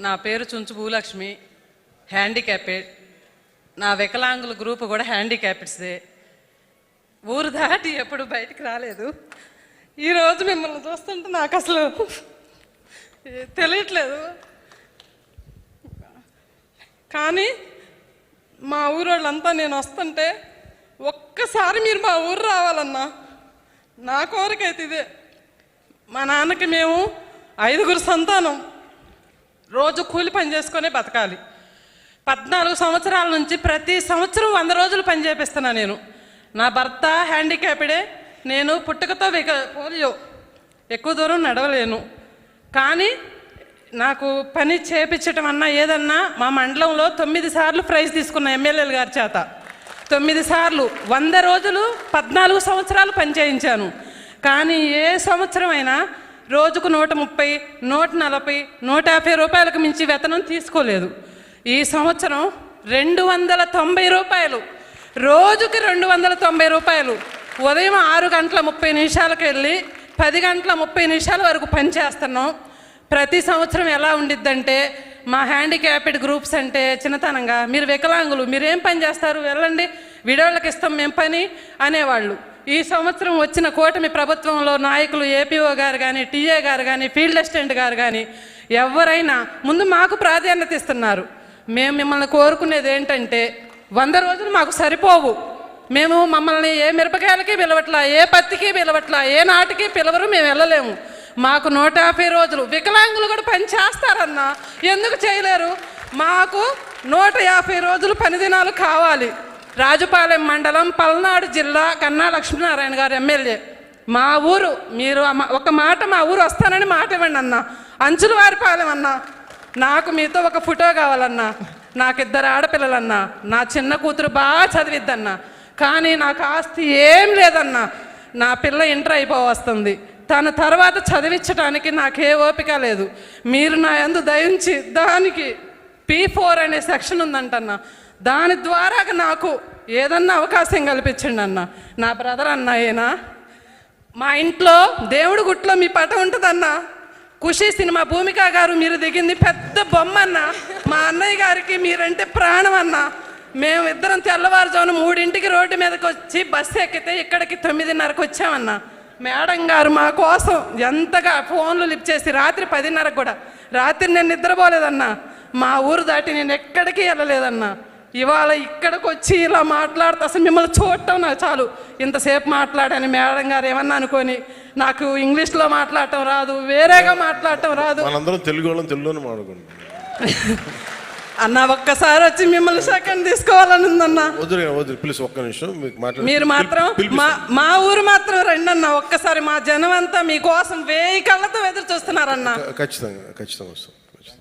నా పేరు చుంచు భూలక్ష్మి, హ్యాండిక్యాపెడ్. నా వికలాంగుల గ్రూప్ కూడా హ్యాండిక్యాపెడ్స్దే. ఊరు దాటి ఎప్పుడు బయటికి రాలేదు. ఈరోజు మిమ్మల్ని చూస్తుంటే నాకు అసలు తెలియట్లేదు. కానీ మా ఊరు వాళ్ళంతా నేను వస్తుంటే ఒక్కసారి మీరు మా ఊరు రావాలన్నా. నా కోరికైతే ఇదే. మా నాన్నకి మేము 5 సంతానం, రోజు కూలి పని చేసుకొని బతకాలి. 14 సంవత్సరాల నుంచి ప్రతి సంవత్సరం 100 రోజులు పని చేపిస్తున్నా నేను. నా భర్త హ్యాండిక్యాప్డే. నేను పుట్టుకతో పోలియో, ఎక్కువ దూరం నడవలేను. కానీ నాకు పని చేపించటం అన్నా ఏదన్నా మా మండలంలో 9 సార్లు ప్రైజ్ తీసుకున్న ఎమ్మెల్యేల గారి చేత. 9 సార్లు 100 రోజులు 14 సంవత్సరాలు పని చేయించాను. కానీ ఏ సంవత్సరం అయినా రోజుకు 130, 140, 150 రూపాయలకు మించి వేతనం తీసుకోలేదు. ఈ సంవత్సరం 290 రూపాయలు, రోజుకి 290 రూపాయలు. ఉదయం 6 గంటల 30 నిమిషాలకు వెళ్ళి 10 గంటల 30 నిమిషాల వరకు పని చేస్తున్నాం. ప్రతి సంవత్సరం ఎలా ఉండిద్దంటే, మా హ్యాండిక్యాప్డ్ గ్రూప్స్ అంటే చిన్నతనంగా, మీరు వికలాంగులు మీరేం పని చేస్తారు, వెళ్ళండి విడోళ్ళకి ఇస్తాం మేము పని అనేవాళ్ళు. ఈ సంవత్సరం వచ్చిన కూటమి ప్రభుత్వంలో నాయకులు ఏపీఓ గారు కానీ, టీఏ గారు కానీ, ఫీల్డ్ అసిస్టెంట్ గారు కానీ ఎవరైనా ముందు మాకు ప్రాధాన్యత ఇస్తున్నారు. మేము మిమ్మల్ని కోరుకునేది ఏంటంటే, 100 రోజులు మాకు సరిపోవు. మేము మమ్మల్ని ఏ మిరపకాయలకి పిలవట్లా, ఏ పత్తికి పిలవట్లా, ఏ నాటికి పిలవరు, మేము వెళ్ళలేము. మాకు 150 రోజులు. వికలాంగులు కూడా పని చేస్తారన్నా, ఎందుకు చేయలేరు? మాకు 150 రోజులు పని దినాలు కావాలి. రాజుపాలెం మండలం, పల్నాడు జిల్లా, కన్నా లక్ష్మీనారాయణ గారు ఎమ్మెల్యే. మా ఊరు మీరు ఒక మాట, మా ఊరు వస్తానని మాట ఇవ్వండి అన్న. అంచులవారిపాలెం అన్నా, నాకు మీతో ఒక ఫోటో కావాలన్నా. నాకు 2 ఆడపిల్లలన్నా, నా చిన్న కూతురు బాగా చదివిద్దన్నా. కానీ నాకు ఆస్తి ఏం లేదన్నా. నా పిల్ల ఇంటర్ అయిపోవస్తుంది. తన తర్వాత చదివించడానికి నాకే ఓపిక లేదు. మీరు నా యందు దయించి దానికి P4 అనే సెక్షన్ ఉందంటన్నా, దాని ద్వారా నాకు ఏదన్నా అవకాశం కల్పించండి అన్న. నా బ్రదర్ అన్నాయేనా, మా ఇంట్లో దేవుడి గుట్లో మీ పటం ఉంటుందన్నా. ఖుషి సినిమా భూమిక గారు మీరు దిగింది పెద్ద బొమ్మ అన్న. మా అన్నయ్య గారికి మీరంటే ప్రాణం అన్న. మేము ఇద్దరం తెల్లవారుజామున 3ంటికి రోడ్డు మీదకి వచ్చి బస్సు ఎక్కితే ఇక్కడికి 9:30కి వచ్చామన్నా. మేడం గారు మా కోసం ఎంతగా ఫోన్లు లిఫ్ట్ చేసి రాత్రి 10:30కు కూడా, రాత్రి నేను నిద్రపోలేదన్నా. మా ఊరు దాటి నేను ఎక్కడికి వెళ్ళలేదన్నా. ఇవాళ ఇక్కడికి వచ్చి ఇలా మాట్లాడితే అసలు మిమ్మల్ని చూడటం నాకు చాలు. ఇంతసేపు మాట్లాడాను, మేడం గారు ఏమన్నా అనుకొని. నాకు ఇంగ్లీష్లో మాట్లాడటం రాదు, వేరేగా మాట్లాడటం రాదు. మనందరం తెలుగులోనే మాట్లాడుకుంటాం అన్న. ఒక్కసారి వచ్చి మిమ్మల్ని సెకండ్ తీసుకోవాలని ఉందన్నా. ప్లీజ్ ఒక్క నిమిషం. మీరు మాత్రం మా ఊరు మాత్రం రండి అన్న. ఒక్కసారి మా జనం అంతా మీకోసం 1000 కళ్ళతో ఎదురు చూస్తున్నారన్న. ఖచ్చితంగా వస్తాం.